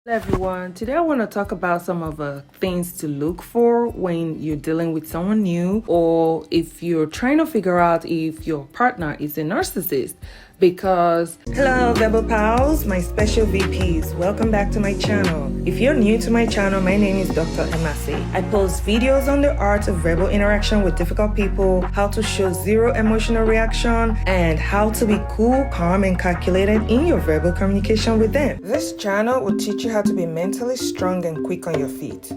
Hello everyone, today I want to talk about some of the things to look for when you're dealing with someone new, or if you're trying to figure out if your partner is a narcissist. Because hello Rebel Pals, my special VPs, welcome back to my channel. If you're new to my channel, my name is Dr. Emasi. I post videos on the art of verbal interaction with difficult people, how to show zero emotional reaction, and how to be cool, calm, and calculated in your verbal communication with them. This channel will teach you how to be mentally strong and quick on your feet.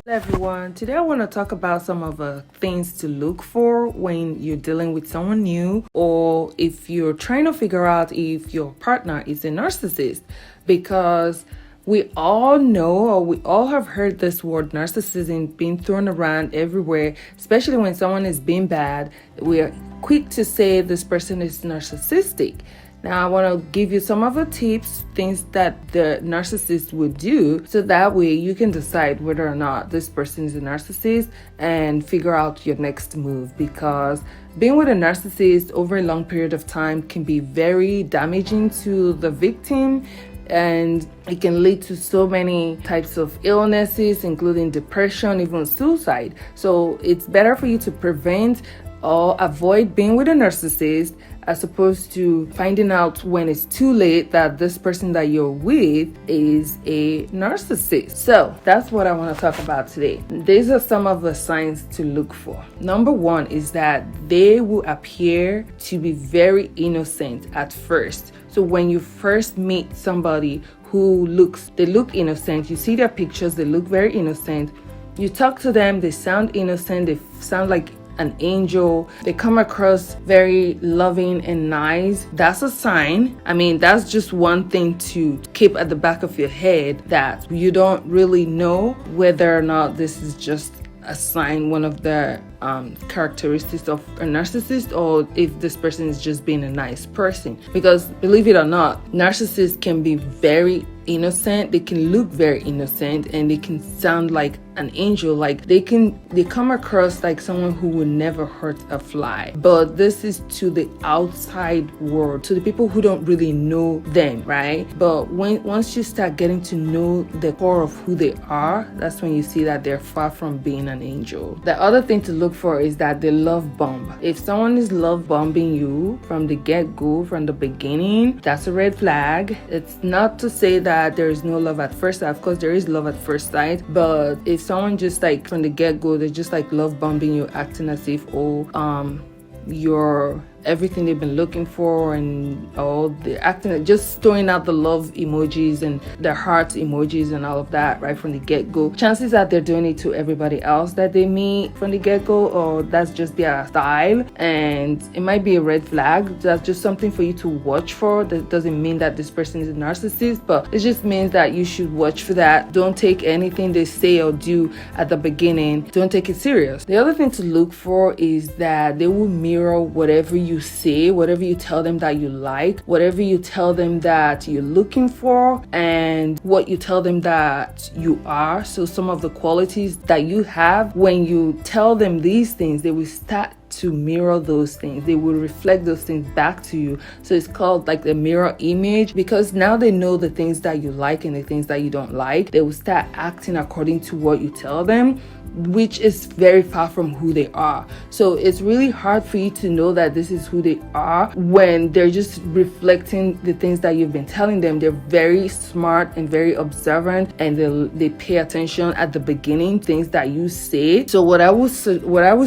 Hello everyone, today I want to talk about some of the things to look for when you're dealing with someone new, or if you're trying to figure out if your partner is a narcissist. Because we all know, or we all have heard this word narcissism being thrown around everywhere, especially when someone is being bad. We're quick to say this person is narcissistic. Now, I want to give you some of the tips, things that the narcissist would do, so that way you can decide whether or not this person is a narcissist and figure out your next move. Because being with a narcissist over a long period of time can be very damaging to the victim, and it can lead to so many types of illnesses, including depression, even suicide. So it's better for you to prevent or avoid being with a narcissist, as opposed to finding out when it's too late that this person that you're with is a narcissist. So that's what I want to talk about today. These are some of the signs to look for. Number one is that they will appear to be very innocent at first. So when you first meet somebody who they look innocent, you see their pictures, they look very innocent. You talk to them, they sound innocent, they sound like an angel, they come across very loving and nice. That's a sign. I mean, that's just one thing to keep at the back of your head, that you don't really know whether or not this is just a sign, one of the characteristics of a narcissist, or if this person is just being a nice person. Because believe it or not, narcissists can be very innocent, they can look very innocent, and they can sound like an angel. Like they come across like someone who would never hurt a fly. But this is to the outside world, to the people who don't really know them, right? But once you start getting to know the core of who they are, that's when you see that they're far from being an angel. The other thing to look for is that they love bomb. If someone is love bombing you from the get-go, from the beginning, that's a red flag. It's not to say that there is no love at first sight. Of course there is love at first sight, but if someone just like from the get-go, they're just like love bombing you, acting as if you're everything they've been looking for, and all the acting, just throwing out the love emojis and the heart emojis and all of that right from the get-go. Chances are they're doing it to everybody else that they meet from the get-go, or that's just their style, and it might be a red flag. That's just something for you to watch for. That doesn't mean that this person is a narcissist, but it just means that you should watch for that. Don't take anything they say or do at the beginning, don't take it serious. The other thing to look for is that they will mirror whatever you say, whatever you tell them that you like, whatever you tell them that you're looking for, and what you tell them that you are. So some of the qualities that you have, when you tell them these things, they will start to mirror those things. They will reflect those things back to you. So it's called like the mirror image, because now they know the things that you like and the things that you don't like. They will start acting according to what you tell them, which is very far from who they are. So it's really hard for you to know that this is who they are when they're just reflecting the things that you've been telling them. They're very smart and very observant, and they pay attention at the beginning, things that you say. So what I would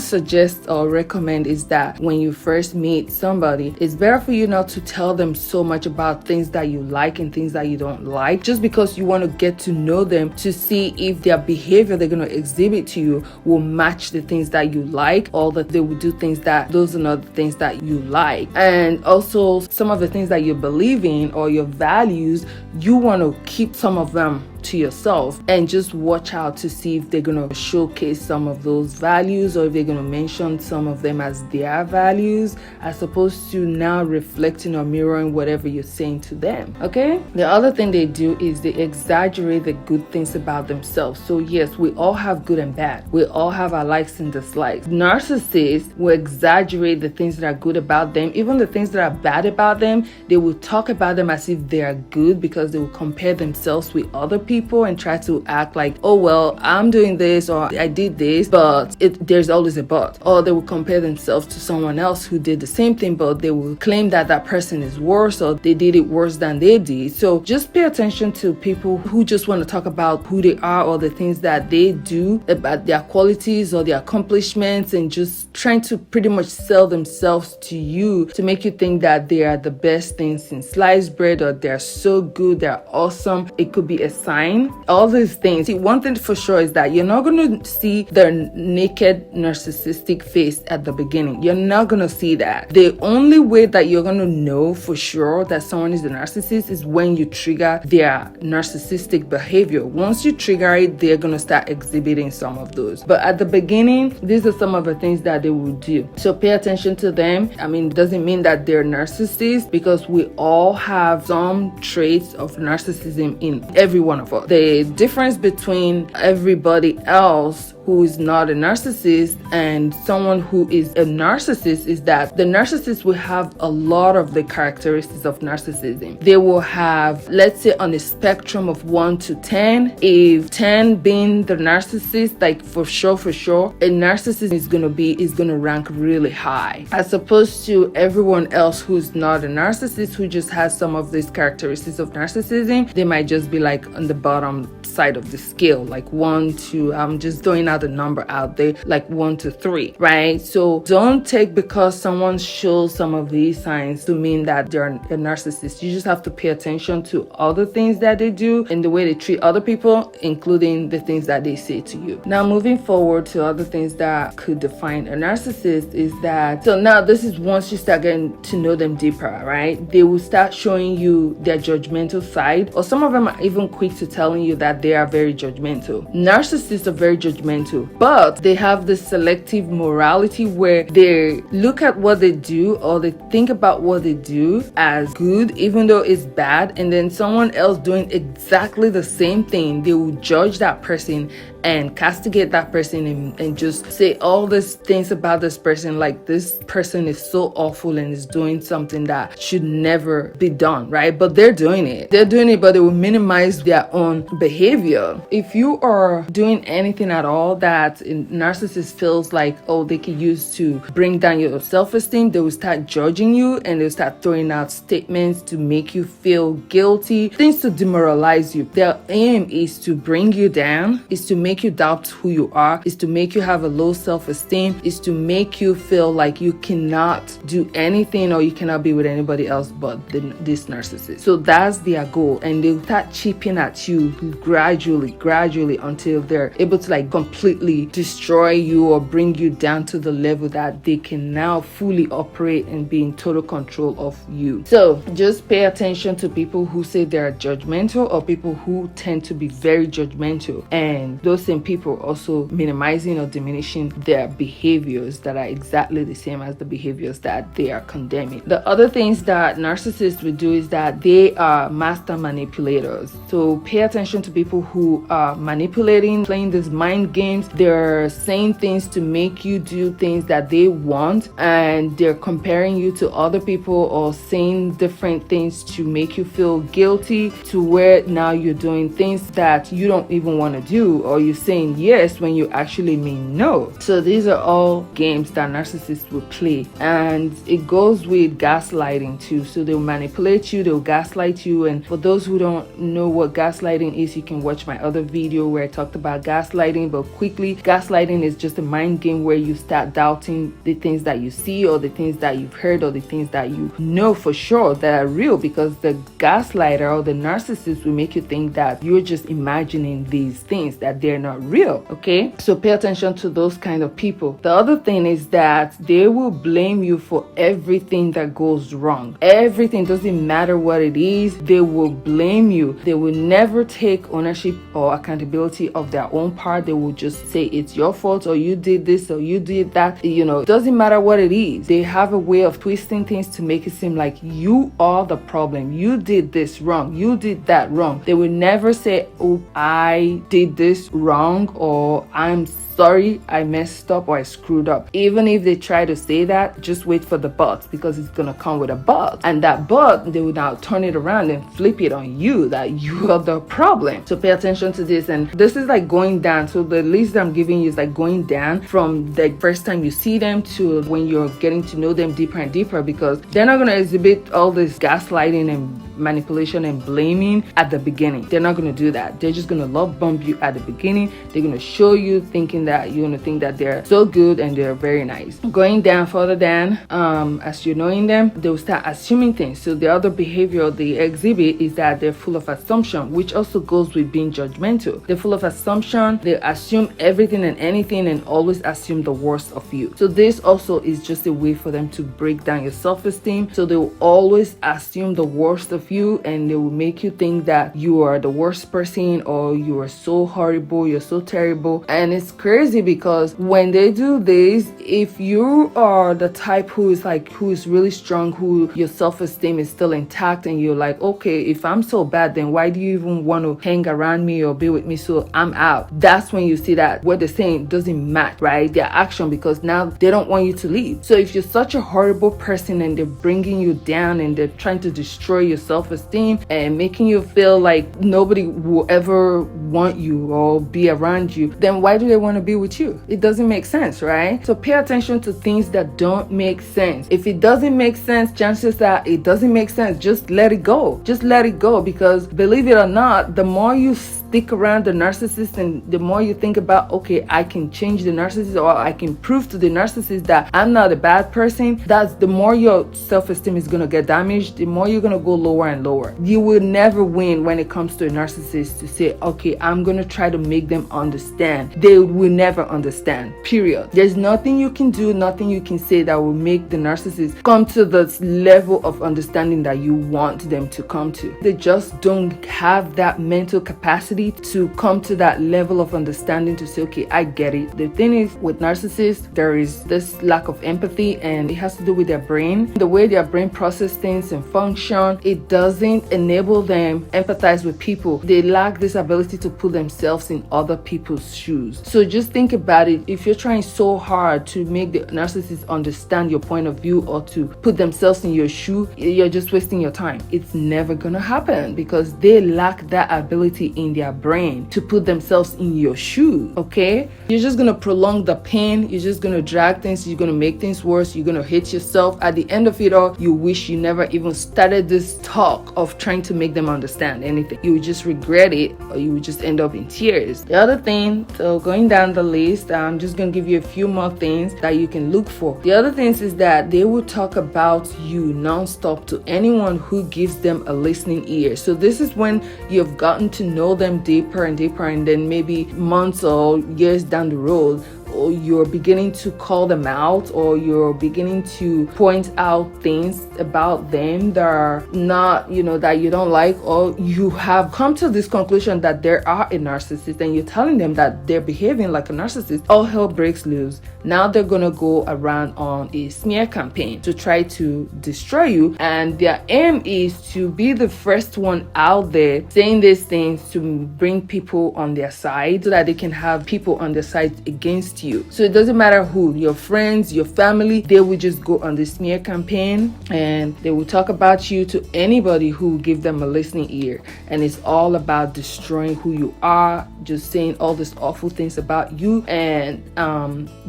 suggest or recommend is that when you first meet somebody, it's better for you not to tell them so much about things that you like and things that you don't like, just because you want to get to know them to see if their behavior they're going to exhibit to you will match the things that you like, or that they will do things that those are not the things that you like. And also some of the things that you believe in or your values, you want to keep some of them to yourself, and just watch out to see if they're going to showcase some of those values, or if they're going to mention some of them as their values, as opposed to now reflecting or mirroring whatever you're saying to them. Okay, the other thing they do is they exaggerate the good things about themselves. So yes, we all have good and bad, we all have our likes and dislikes. Narcissists will exaggerate the things that are good about them. Even the things that are bad about them, they will talk about them as if they are good, because they will compare themselves with other people and try to act like, oh, well, I'm doing this or I did this, but there's always a but. Or they will compare themselves to someone else who did the same thing, but they will claim that that person is worse or they did it worse than they did. So just pay attention to people who just want to talk about who they are or the things that they do, about their qualities or their accomplishments, and just trying to pretty much sell themselves to you to make you think that they are the best thing since sliced bread, or they're so good, they're awesome. It could be a sign. All these things. See, one thing for sure is that you're not going to see their naked narcissistic face at the beginning. You're not going to see that. The only way that you're going to know for sure that someone is a narcissist is when you trigger their narcissistic behavior. Once you trigger it, they're going to start exhibiting some of those. But at the beginning, these are some of the things that they will do. So pay attention to them. I mean, it doesn't mean that they're narcissists, because we all have some traits of narcissism in every one of us. The difference between everybody else who is not a narcissist and someone who is a narcissist is that the narcissist will have a lot of the characteristics of narcissism. They will have, let's say, on a spectrum of 1 to 10, if 10 being the narcissist, like for sure, a narcissist is going to rank really high, as opposed to everyone else who's not a narcissist, who just has some of these characteristics of narcissism. They might just be like on the bottom side of the scale, like 1 to, I'm just throwing out the number out there, like 1 to 3, right? So don't take because someone shows some of these signs to mean that they're a narcissist. You just have to pay attention to other things that they do and the way they treat other people, including the things that they say to you. Now, moving forward to other things that could define a narcissist is that, so now this is once you start getting to know them deeper, right? They will start showing you their judgmental side, or some of them are even quick to telling you that they are very judgmental. Narcissists are very judgmental, but they have this selective morality where they look at what they do or they think about what they do as good, even though it's bad, and then someone else doing exactly the same thing, they will judge that person and castigate that person and just say all these things about this person, like this person is so awful and is doing something that should never be done, right? But they're doing it, but they will minimize their own behavior. If you are doing anything at all that a narcissist feels like, oh, they can use to bring down your self-esteem, they will start judging you and they'll start throwing out statements to make you feel guilty, things to demoralize you. Their aim is to bring you down, is to make you doubt who you are, is to make you have a low self-esteem, is to make you feel like you cannot do anything or you cannot be with anybody else but this narcissist. So that's their goal, and they'll start chipping at you gradually until they're able to like completely destroy you or bring you down to the level that they can now fully operate and be in total control of you. So just pay attention to people who say they're judgmental or people who tend to be very judgmental, and those same people also minimizing or diminishing their behaviors that are exactly the same as the behaviors that they are condemning. The other things that narcissists will do is that they are master manipulators. So pay attention to people who are manipulating, playing these mind games. They're saying things to make you do things that they want, and they're comparing you to other people or saying different things to make you feel guilty, to where now you're doing things that you don't even want to do, or you're saying yes when you actually mean no. So these are all games that narcissists will play, and it goes with gaslighting too. So they'll manipulate you, they'll gaslight you, and for those who don't know what gaslighting is, you can watch my other video where I talked about gaslighting. But quickly, gaslighting is just a mind game where you start doubting the things that you see or the things that you've heard or the things that you know for sure that are real, because the gaslighter or the narcissist will make you think that you're just imagining these things, that they're not real. Okay, so pay attention to those kind of people. The other thing is that they will blame you for everything that goes wrong. Everything, doesn't matter what it is, they will blame you. They will never take ownership or accountability of their own part. They will just say it's your fault, or you did this or you did that. It doesn't matter what it is. They have a way of twisting things to make it seem like you are the problem. You did this wrong, you did that wrong. They will never say, oh, I did this wrong, or I'm sorry, I messed up or I screwed up. Even if they try to say that, just wait for the but, because it's gonna come with a but. And that but, they will now turn it around and flip it on you that you are the problem. So pay attention to this. And this is like going down. So the list that I'm giving you is like going down from the first time you see them to when you're getting to know them deeper and deeper, because they're not gonna exhibit all this gaslighting and manipulation and blaming at the beginning. They're not going to do that. They're just going to love bomb you at the beginning. They're going to show you thinking that you're going to think that they're so good and they're very nice. Going down further down, as you're knowing them, they'll start assuming things. So the other behavior they exhibit is that they're full of assumption, which also goes with being judgmental. They're full of assumption. They assume everything and anything and always assume the worst of you. So this also is just a way for them to break down your self-esteem. So they will always assume the worst of you, and they will make you think that you are the worst person or you are so horrible, you're so terrible. And it's crazy because when they do this, if you are the type who is really strong, who your self-esteem is still intact, and you're like, okay, if I'm so bad, then why do you even want to hang around me or be with me? So I'm out. That's when you see that what they're saying doesn't match, right? Their action, because now they don't want you to leave. So if you're such a horrible person and they're bringing you down and they're trying to destroy your self-esteem and making you feel like nobody will ever want you or be around you, then why do they want to be with you? It doesn't make sense, right? So pay attention to things that don't make sense. If it doesn't make sense, chances that it doesn't make sense, just let it go. Just let it go, because believe it or not, the more you stick around the narcissist and the more you think about, okay, I can change the narcissist or I can prove to the narcissist that I'm not a bad person, that's the more your self-esteem is going to get damaged, the more you're going to go lower and lower. You will never win when it comes to a narcissist to say, okay, I'm going to try to make them understand. They will never understand, period. There's nothing you can do, nothing you can say that will make the narcissist come to the level of understanding that you want them to come to. They just don't have that mental capacity to come to that level of understanding to say, okay, I get it. The thing is, with narcissists, there is this lack of empathy, and it has to do with their brain. The way their brain processes things and function, it doesn't enable them empathize with people. They lack this ability to put themselves in other people's shoes. So just think about it. If you're trying so hard to make the narcissist understand your point of view or to put themselves in your shoe, you're just wasting your time. It's never gonna happen because they lack that ability in their brain to put themselves in your shoe. Okay, you're just gonna prolong the pain. You're just gonna drag things. You're gonna make things worse. You're gonna hate yourself. At the end of it all, you wish you never even started this talk of trying to make them understand anything. You would just regret it, or you would just end up in tears. The other thing, so going down the list, I'm just gonna give you a few more things that you can look for. The other things is that they will talk about you non-stop to anyone who gives them a listening ear. So this is when you've gotten to know them deeper and deeper, and then maybe months or years down the road, or you're beginning to call them out, or you're beginning to point out things about them that are not, that you don't like, or you have come to this conclusion that they are a narcissist and you're telling them that they're behaving like a narcissist, all hell breaks loose. Now they're gonna go around on a smear campaign to try to destroy you, and their aim is to be the first one out there saying these things to bring people on their side so that they can have people on their side against you. So it doesn't matter who, your friends, your family, they will just go on the smear campaign and they will talk about you to anybody who will give them a listening ear. And it's all about destroying who you are, just saying all these awful things about you. And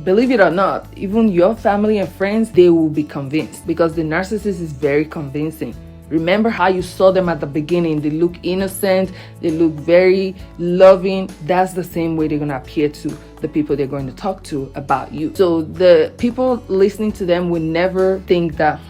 believe it or not, even your family and friends, they will be convinced, because the narcissist is very convincing. Remember how you saw them at the beginning. They look innocent. They look very loving. That's the same way they're going to appear to the people they're going to talk to about you. So the people listening to them will never think that,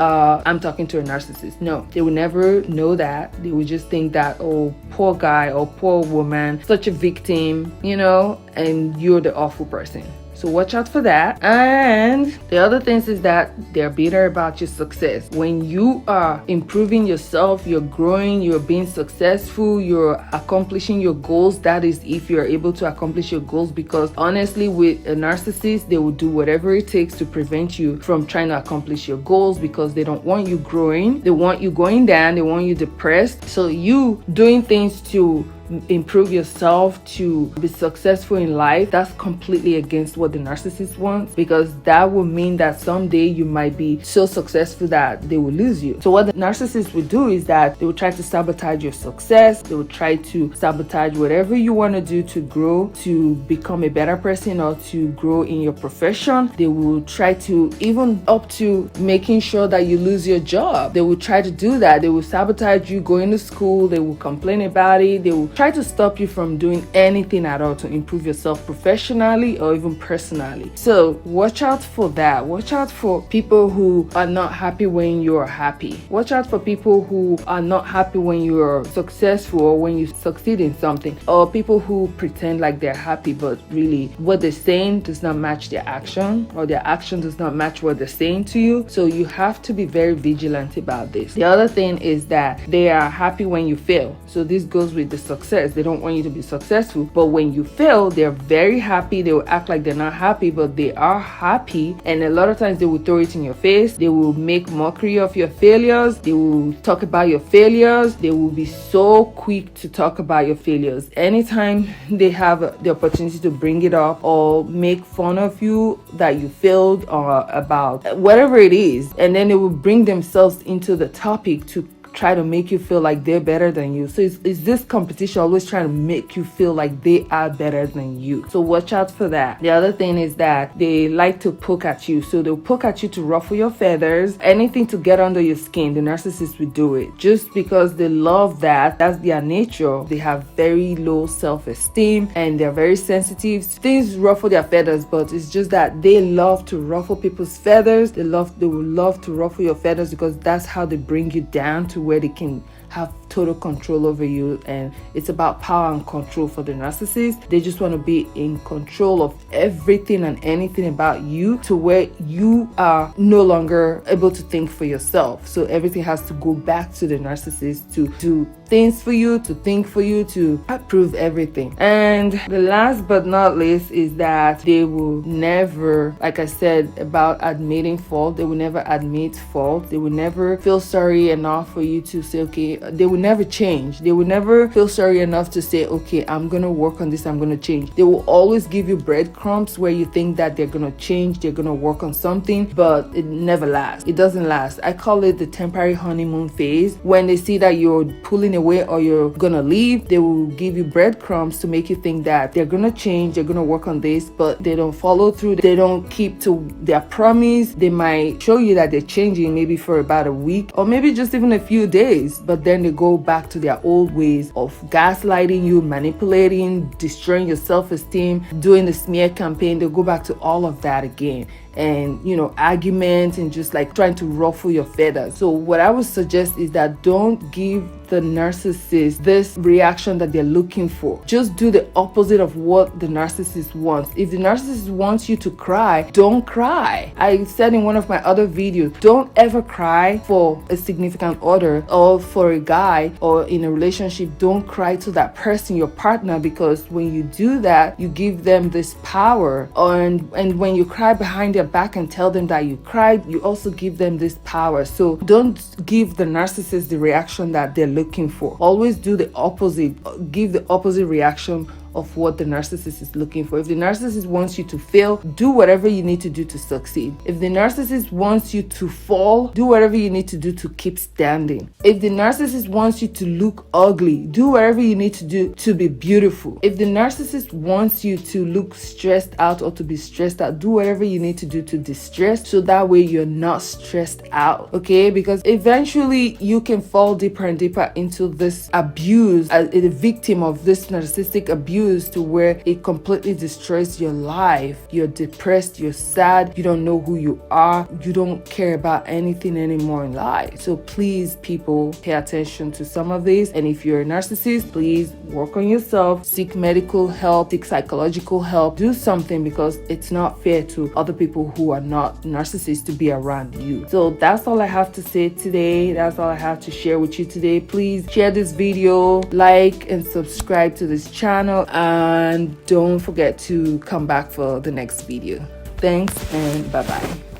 I'm talking to a narcissist. No, they will never know that. They will just think that, oh, poor guy or poor woman, such a victim, and you're the awful person. So watch out for that. And the other things is that they're bitter about your success. When you are improving yourself, you're growing, you're being successful, you're accomplishing your goals. That is if you're able to accomplish your goals, because honestly, with a narcissist, they will do whatever it takes to prevent you from trying to accomplish your goals, because they don't want you growing. They want you going down. They want you depressed. So you doing things to improve yourself, to be successful in life, that's completely against what the narcissist wants, because that will mean that someday you might be so successful that they will lose you. So what the narcissist will do is that they will try to sabotage your success. They will try to sabotage whatever you want to do to grow, to become a better person, or to grow in your profession. They will try to, even up to making sure that you lose your job. They will try to do that. They will sabotage you going to school. They will complain about it. They will try to stop you from doing anything at all to improve yourself professionally or even personally. So watch out for that. Watch out for people who are not happy when you're happy. Watch out for people who are not happy when you're successful or when you succeed in something, or people who pretend like they're happy but really what they're saying does not match their action, or their action does not match what they're saying to you. So you have to be very vigilant about this. The other thing is that they are happy when you fail. So this goes with the success. They don't want you to be successful, but when you fail, they're very happy. They will act like they're not happy, but they are happy. And a lot of times they will throw it in your face. They will make mockery of your failures. They will talk about your failures. They will be so quick to talk about your failures. Anytime they have the opportunity to bring it up or make fun of you that you failed, or about whatever it is, and then they will bring themselves into the topic to try to make you feel like they're better than you. So it's this competition always trying to make you feel like they are better than you. So watch out for that. The other thing is that they like to poke at you. So they'll poke at you to ruffle your feathers, anything to get under your skin. The narcissist will do it just because they love that. That's their nature. They have very low self-esteem and they're very sensitive. Things ruffle their feathers, but it's just that they love to ruffle people's feathers. They will love to ruffle your feathers because that's how they bring you down to where they can have total control over you. And it's about power and control for the narcissist. They just want to be in control of everything and anything about you, to where you are no longer able to think for yourself. So everything has to go back to the narcissist to do things for you, to think for you, to approve everything. And the last but not least is that they will never, like I said about admitting fault, they will never admit fault. They will never feel sorry enough for you to say, okay, they will never change. They will never feel sorry enough to say, okay, I'm going to work on this, I'm going to change. They will always give you breadcrumbs where you think that they're going to change, they're going to work on something, but it never lasts. It doesn't last. I call it the temporary honeymoon phase. When they see that you're pulling away or you're going to leave, they will give you breadcrumbs to make you think that they're going to change, they're going to work on this, but they don't follow through. They don't keep to their promise. They might show you that they're changing maybe for about a week or maybe just even a few days, but then they go back to their old ways of gaslighting you, manipulating, destroying your self-esteem, doing the smear campaign. They'll go back to all of that again. And arguments and just like trying to ruffle your feathers. So what I would suggest is that don't give the narcissist this reaction that they're looking for. Just do the opposite of what the narcissist wants. If the narcissist wants you to cry, don't cry. I said in one of my other videos, don't ever cry for a significant other or for a guy or in a relationship. Don't cry to that person, your partner, because when you do that, you give them this power. And when you cry behind their back and tell them that you cried, you also give them this power. So don't give the narcissist the reaction that they're looking for. Always do the opposite. Give the opposite reaction of what the narcissist is looking for. If the narcissist wants you to fail, do whatever you need to do to succeed. If the narcissist wants you to fall, do whatever you need to do to keep standing. If the narcissist wants you to look ugly, do whatever you need to do to be beautiful. If the narcissist wants you to look stressed out or to be stressed out, do whatever you need to do to distress, so that way you're not stressed out, okay? Because eventually you can fall deeper and deeper into this abuse, as a victim of this narcissistic abuse, to where it completely destroys your life. You're depressed, you're sad, you don't know who you are, you don't care about anything anymore in life. So please, people, pay attention to some of this. And if you're a narcissist, please work on yourself, seek medical help, seek psychological help, do something, because it's not fair to other people who are not narcissists to be around you. So that's all I have to say today. That's all I have to share with you today. Please share this video, like and subscribe to this channel, and don't forget to come back for the next video. Thanks and bye-bye.